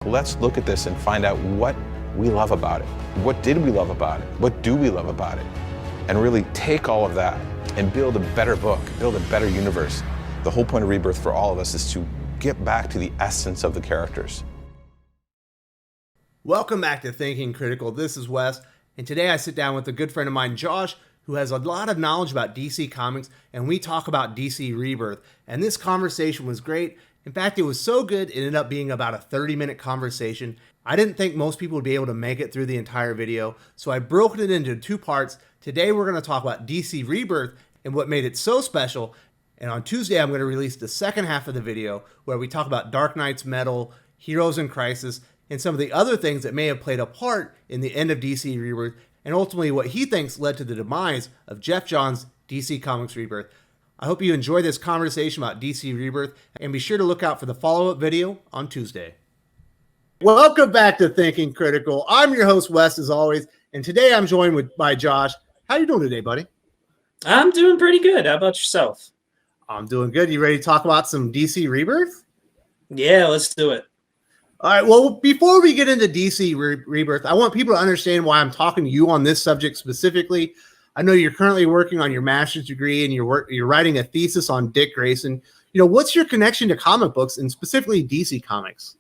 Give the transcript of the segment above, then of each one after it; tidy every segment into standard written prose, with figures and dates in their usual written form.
Let's look at this and find out what we love about it. What did we love about it? What do we love about it? And really take all of that and build a better book, build a better universe. The whole point of Rebirth for all of us is to get back to the essence of the characters. Welcome back to Thinking Critical. This is Wes, and today I sit down with a good friend of mine, Josh, who has a lot of knowledge about DC Comics, and we talk about DC Rebirth. And this conversation was great. In fact, it was so good, it ended up being about a 30-minute conversation. I didn't think most people would be able to make it through the entire video, so I broke it into two parts. Today, we're going to talk about DC Rebirth and what made it so special. And on Tuesday, I'm going to release the second half of the video where we talk about Dark Knight's Metal, Heroes in Crisis, and some of the other things that may have played a part in the end of DC Rebirth, and ultimately what he thinks led to the demise of Geoff Johns' DC Comics Rebirth. I hope you enjoy this conversation about DC Rebirth, and be sure to look out for the follow-up video on Tuesday. Welcome back to Thinking Critical. I'm your host, Wes, as always, and today I'm joined by Josh. How you doing today, buddy? I'm doing pretty good. How about yourself? I'm doing good. You ready to talk about some DC Rebirth? Yeah, let's do it. All right, well, before we get into DC Rebirth, I want people to understand why I'm talking to you on this subject specifically. I know you're currently working on your master's degree and you're writing a thesis on Dick Grayson. You know, what's your connection to comic books and specifically DC Comics?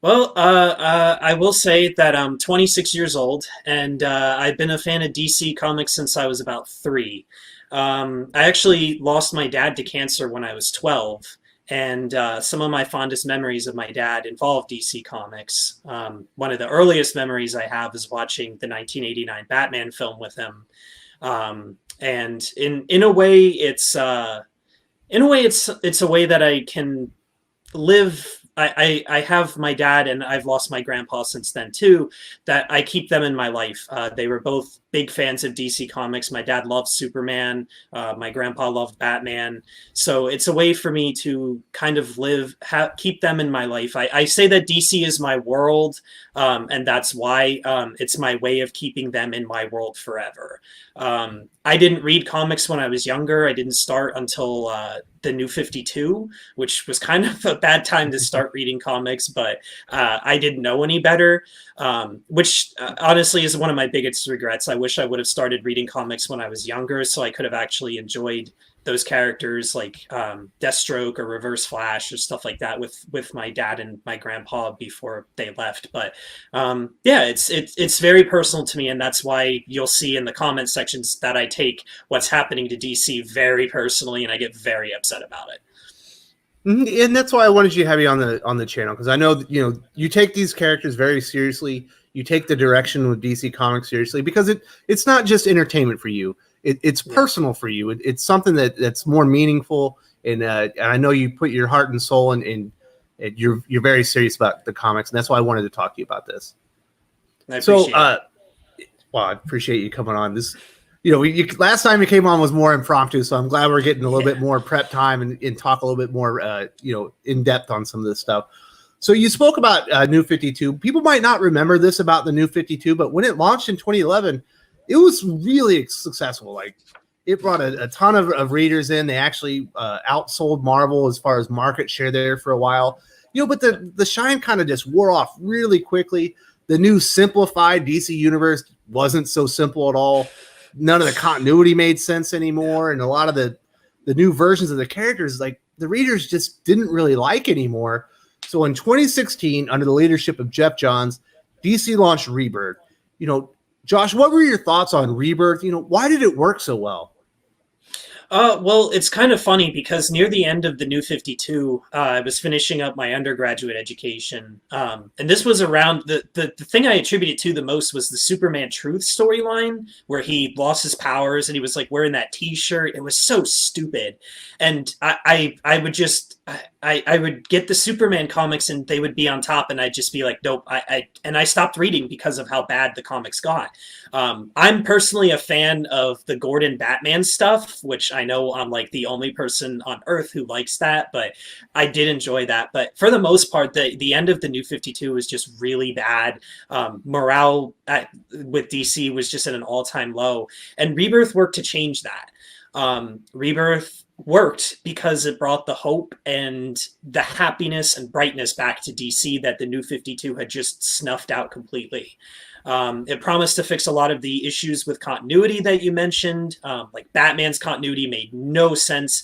Well, I will say that I'm 26 years old, and I've been a fan of DC Comics since I was about 3. I actually lost my dad to cancer when I was 12. And some of my fondest memories of my dad involve DC Comics. One of the earliest memories I have is watching the 1989 Batman film with him. And in a way, it's a way that I can live. I have my dad, and I've lost my grandpa since then too, that I keep them in my life. They were both big fans of DC Comics. My dad loved Superman. My grandpa loved Batman. So it's a way for me to kind of keep them in my life. I say that DC is my world, and that's why it's my way of keeping them in my world forever. I didn't read comics when I was younger. I didn't start until the New 52, which was kind of a bad time to start reading comics, but I didn't know any better, which honestly is one of my biggest regrets. I wish I would have started reading comics when I was younger, so I could have actually enjoyed those characters like Deathstroke or Reverse Flash or stuff like that with my dad and my grandpa before they left. But yeah, it's very personal to me, and that's why you'll see in the comment sections that I take what's happening to DC very personally, and I get very upset about it. And that's why I wanted you to have you on the channel, because I know you take these characters very seriously. You take the direction with DC Comics seriously, because it's not just entertainment for you. It's personal for you. It's something that's more meaningful, and I know you put your heart and soul in you're very serious about the comics, and that's why I wanted to talk to you about this. I appreciate it. Well, I appreciate you coming on. This, last time you came on was more impromptu, so I'm glad we're getting a little bit more prep time and talk a little bit more, in depth on some of this stuff. So you spoke about New 52. People might not remember this about the New 52, but when it launched in 2011, it was really successful. Like, it brought a ton of readers in. They actually outsold Marvel as far as market share there for a while. But the shine kind of just wore off really quickly. The new simplified DC universe wasn't so simple at all. None of the continuity made sense anymore, and a lot of the new versions of the characters, like, the readers just didn't really like anymore. So in 2016, under the leadership of Geoff Johns, DC launched Rebirth. Josh, what were your thoughts on Rebirth? Why did it work so well? Well, it's kind of funny because near the end of the New 52, I was finishing up my undergraduate education. And this was around the thing I attributed to the most was the Superman Truth storyline, where he lost his powers and he was like wearing that T-shirt. It was so stupid. And I would get the Superman comics and they would be on top, and I'd just be like, nope. I stopped reading because of how bad the comics got. I'm personally a fan of the Gordon Batman stuff, which I know I'm like the only person on earth who likes that, but I did enjoy that. But for the most part, the end of the New 52 was just really bad. Morale with DC was just at an all-time low, and Rebirth worked to change that. Rebirth worked because it brought the hope and the happiness and brightness back to DC that the New 52 had just snuffed out completely. It promised to fix a lot of the issues with continuity that you mentioned. Like Batman's continuity made no sense.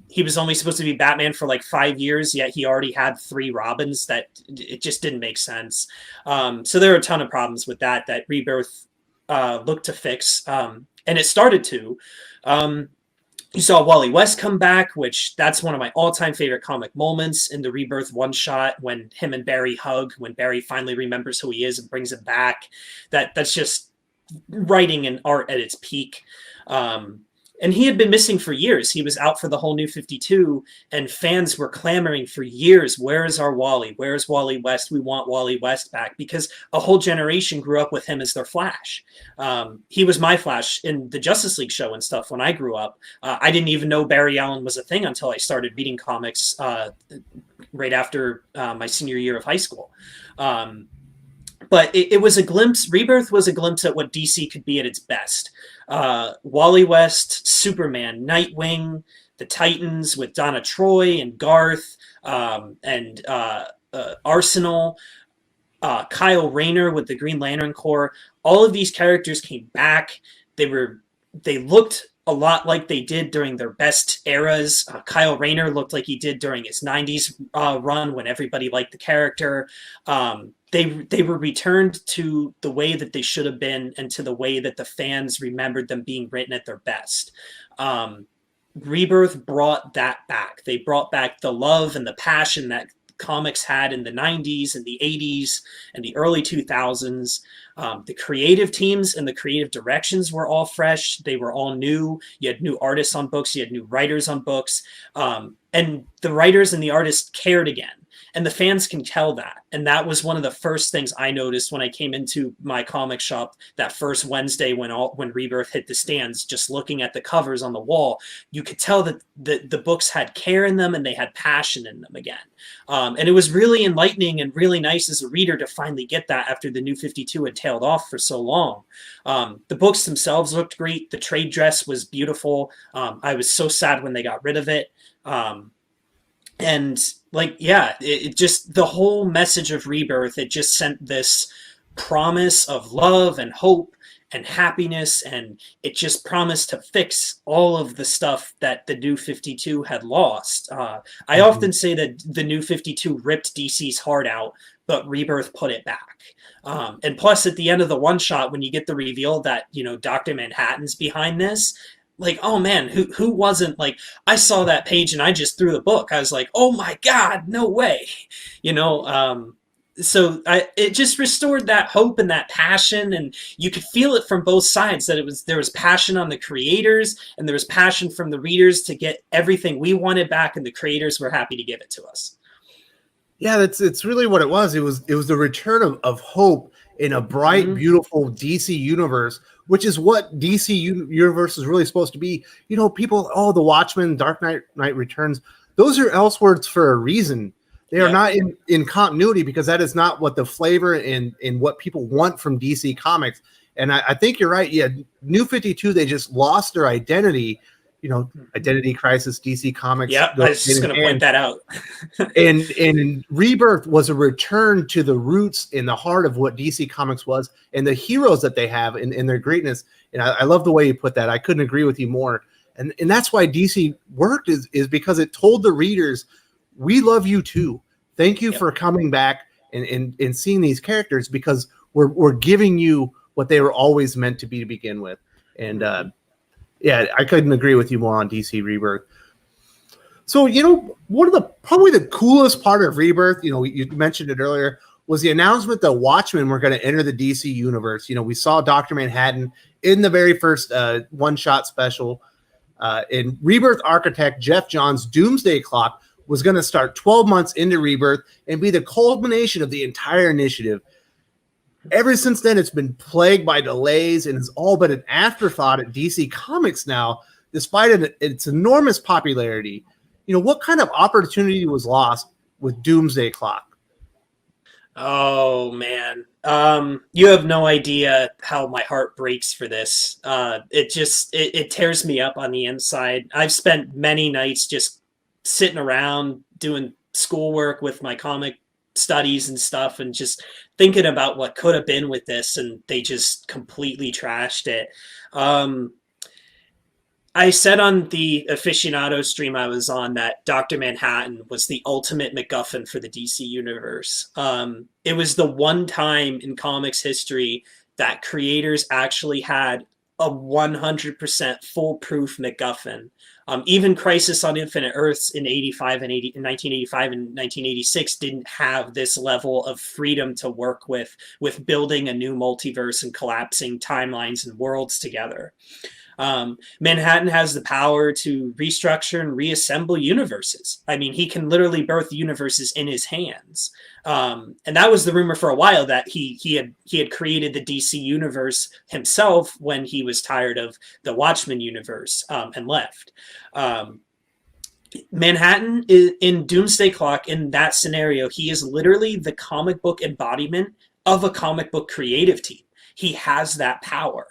He was only supposed to be Batman for like 5 years, yet he already had 3 Robins. That it just didn't make sense. So there are a ton of problems with that Rebirth looked to fix, and it started to. You saw Wally West come back, which that's one of my all-time favorite comic moments in the Rebirth one-shot when him and Barry hug, when Barry finally remembers who he is and brings him back. That's just writing and art at its peak. And he had been missing for years. He was out for the whole New 52, and fans were clamoring for years, where's our Wally? Where's Wally West? We want Wally West back, because a whole generation grew up with him as their Flash. He was my Flash in the Justice League show and stuff when I grew up. I didn't even know Barry Allen was a thing until I started reading comics right after my senior year of high school. But it was a glimpse. Rebirth was a glimpse at what DC could be at its best. Wally West, Superman, Nightwing, the Titans with Donna Troy and Garth, and Arsenal, Kyle Rayner with the Green Lantern Corps. All of these characters came back. They looked a lot like they did during their best eras. Kyle Rayner looked like he did during his 90s run when everybody liked the character. They were returned to the way that they should have been and to the way that the fans remembered them being written at their best. Rebirth brought that back. They brought back the love and the passion that comics had in the 90s and the 80s and the early 2000s. The creative teams and the creative directions were all fresh. They were all new. You had new artists on books. You had new writers on books. And the writers and the artists cared again. And the fans can tell that. And that was one of the first things I noticed when I came into my comic shop that first Wednesday when Rebirth hit the stands. Just looking at the covers on the wall, you could tell that the books had care in them and they had passion in them again. And it was really enlightening and really nice as a reader to finally get that after the New 52 had tailed off for so long. The books themselves looked great. The trade dress was beautiful. I was so sad when they got rid of it. And like, yeah, it just, the whole message of Rebirth, it just sent this promise of love and hope and happiness, and it just promised to fix all of the stuff that the New 52 had lost. I often say that the New 52 ripped DC's heart out, but Rebirth put it back. And plus, at the end of the one shot, when you get the reveal that, Dr. Manhattan's behind this, like, oh man, who wasn't like, I saw that page and I just threw the book. I was like, oh my God, no way. So it just restored that hope and that passion, and you could feel it from both sides, that there was passion on the creators and there was passion from the readers to get everything we wanted back, and the creators were happy to give it to us. Yeah, it's really what it was. It was the return of hope in a bright, beautiful DC universe, which is what DC universe is really supposed to be. People, the Watchmen, Dark Knight Returns, those are Elseworlds for a reason. They are not in continuity, because that is not what the flavor and what people want from DC Comics. And I think you're right. Yeah, New 52, they just lost their identity. Identity crisis, DC Comics. Yeah, I was just going to point that out. and Rebirth was a return to the roots in the heart of what DC Comics was, and the heroes that they have in their greatness. And I love the way you put that. I couldn't agree with you more. And that's why DC worked, is because it told the readers, we love you too. Thank you for coming back and seeing these characters, because we're giving you what they were always meant to be to begin with. And yeah, I couldn't agree with you more on DC Rebirth. So, one of probably the coolest part of Rebirth, you mentioned it earlier, was the announcement that Watchmen were going to enter the DC universe. We saw Dr. Manhattan in the very first one-shot special. And Rebirth architect Geoff Johns' Doomsday Clock was going to start 12 months into Rebirth and be the culmination of the entire initiative. Ever since then, it's been plagued by delays and has all but an afterthought at DC Comics now, despite its enormous popularity. What kind of opportunity was lost with Doomsday Clock? Oh man. You have no idea how my heart breaks for this. It tears me up on the inside. I've spent many nights just sitting around doing schoolwork with my comic studies and stuff and just thinking about what could have been with this, and they just completely trashed it. Um, I said on the aficionado stream I was on that Dr. Manhattan was the ultimate MacGuffin for the DC universe. It was the one time in comics history that creators actually had a 100% foolproof MacGuffin. Even Crisis on Infinite Earths in 85 and 1985 and 1986 didn't have this level of freedom to work with building a new multiverse and collapsing timelines and worlds together. Manhattan has the power to restructure and reassemble universes. I mean, he can literally birth universes in his hands. And that was the rumor for a while, that he had created the DC universe himself when he was tired of the Watchmen universe, and left. Manhattan is, in Doomsday Clock, in that scenario, he is literally the comic book embodiment of a comic book creative team. He has that power.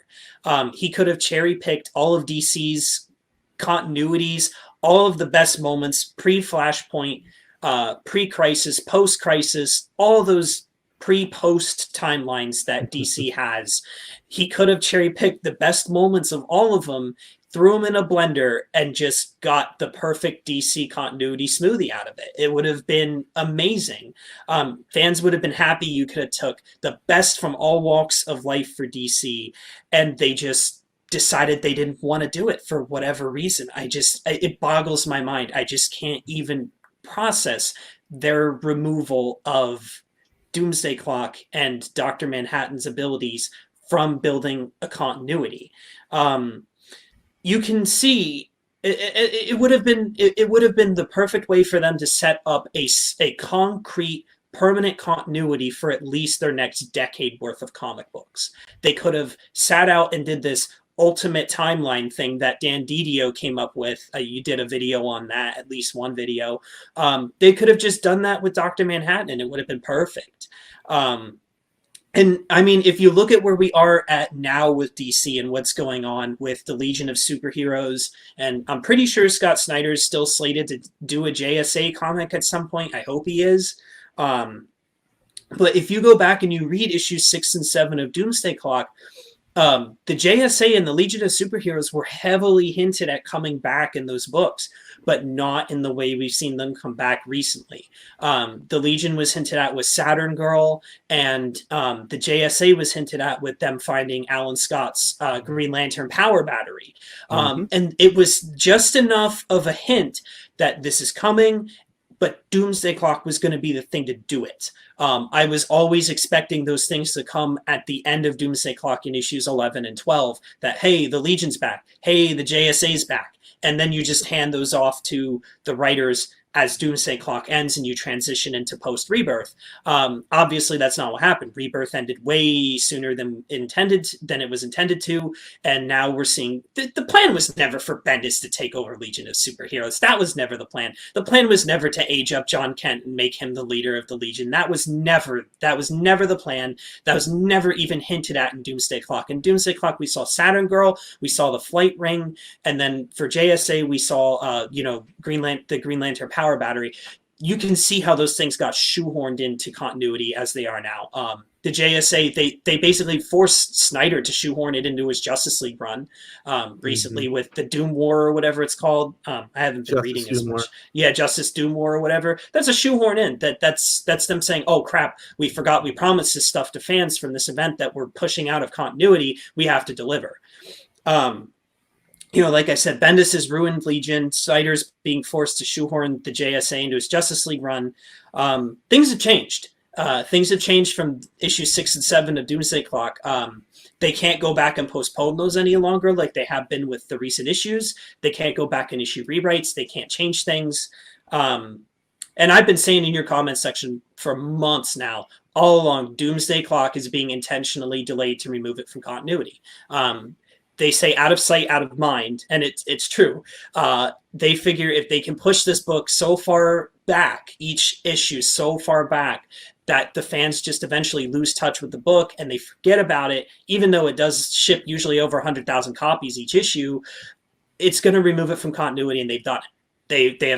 He could have cherry picked all of DC's continuities, all of the best moments, pre-Flashpoint, pre-Crisis, post-Crisis, all those pre-post timelines that DC has. He could have cherry picked the best moments of all of them, threw them in a blender, and just got the perfect DC continuity smoothie out of it. It would have been amazing. Fans would have been happy. You could have took the best from all walks of life for DC, and they just decided they didn't want to do it for whatever reason. It boggles my mind. I just can't even process their removal of Doomsday Clock and Dr. Manhattan's abilities from building a continuity. You can see it would have been the perfect way for them to set up a concrete permanent continuity for at least their next decade worth of comic books. They could have sat out and did this ultimate timeline thing that Dan Didio came up with. You did a video on that, at least one video. They could have just done that with Dr. Manhattan, and it would have been perfect. And I mean, if you look at where we are at now with DC and what's going on with the Legion of Superheroes, and I'm pretty sure Scott Snyder is still slated to do a JSA comic at some point. I hope he is. But if you go back and you read issues 6 and 7 of Doomsday Clock, the JSA and the Legion of Superheroes were heavily hinted at coming back in those books, but not in the way we've seen them come back recently. The Legion was hinted at with Saturn Girl, and the JSA was hinted at with them finding Alan Scott's Green Lantern power battery. And it was just enough of a hint that this is coming, but Doomsday Clock was going to be the thing to do it. I was always expecting those things to come at the end of Doomsday Clock in issues 11 and 12, that, hey, the Legion's back, hey, the JSA's back, and then you just hand those off to the writers as Doomsday Clock ends and you transition into post-Rebirth. Obviously, that's not what happened. Rebirth ended way sooner than it was intended to, and now we're seeing the plan was never for Bendis to take over Legion of Superheroes. That was never the plan. The plan was never to age up John Kent and make him the leader of the Legion. That was never the plan. That was never even hinted at in Doomsday Clock. In Doomsday Clock, we saw Saturn Girl, we saw the Flight Ring, and then for JSA, we saw the Green Lantern power battery. You can see how those things got shoehorned into continuity as they are now. The JSA, they basically forced Snyder to shoehorn it into his Justice League run recently with the Doom War or whatever it's called. I haven't been reading as much. Yeah, Justice Doom War or whatever. That's a shoehorn in. That's them saying, oh crap, we forgot we promised this stuff to fans from this event that we're pushing out of continuity. We have to deliver. Like I said, Bendis has ruined Legion. Snyder's being forced to shoehorn the JSA into his Justice League run. Things have changed. Things have changed from issue 6 and 7 of Doomsday Clock. They can't go back and postpone those any longer like they have been with the recent issues. They can't go back and issue rewrites. They can't change things. And I've been saying in your comment section for months now, all along, Doomsday Clock is being intentionally delayed to remove it from continuity. They say out of sight, out of mind, and it's true. They figure if they can push this book so far back, each issue so far back, that the fans just eventually lose touch with the book and they forget about it, even though it does ship usually over 100,000 copies each issue. It's going to remove it from continuity, and they've done it. They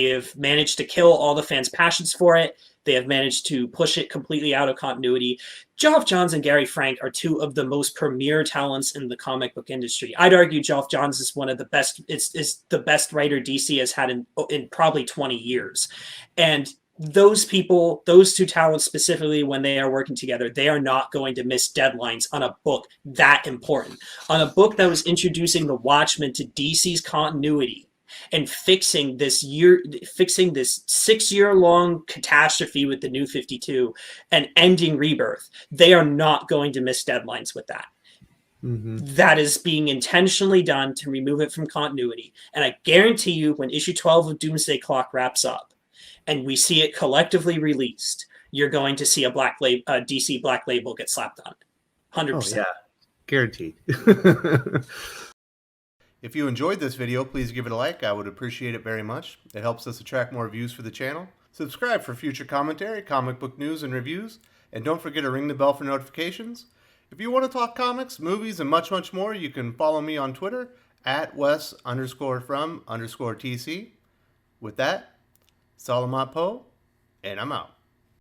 have managed to kill all the fans' passions for it. They have managed to push it completely out of continuity. Geoff Johns and Gary Frank are two of the most premier talents in the comic book industry. I'd argue Geoff Johns is one of the best. Is the best writer DC has had in probably 20 years, and those people, those two talents specifically, when they are working together, they are not going to miss deadlines on a book that important, on a book that was introducing the Watchmen to DC's continuity and fixing this 6-year long catastrophe with the New 52 and ending Rebirth. They are not going to miss deadlines with that. That is being intentionally done to remove it from continuity. And I guarantee you, when issue 12 of Doomsday Clock wraps up and we see it collectively released, you're going to see a DC Black Label get slapped on it. 100%. Oh, yeah. Guaranteed. If you enjoyed this video, please give it a like. I would appreciate it very much. It helps us attract more views for the channel. Subscribe for future commentary, comic book news, and reviews. And don't forget to ring the bell for notifications. If you want to talk comics, movies, and much, much more, you can follow me on Twitter at Wes_from_TC. With that, Salamat Po, and I'm out.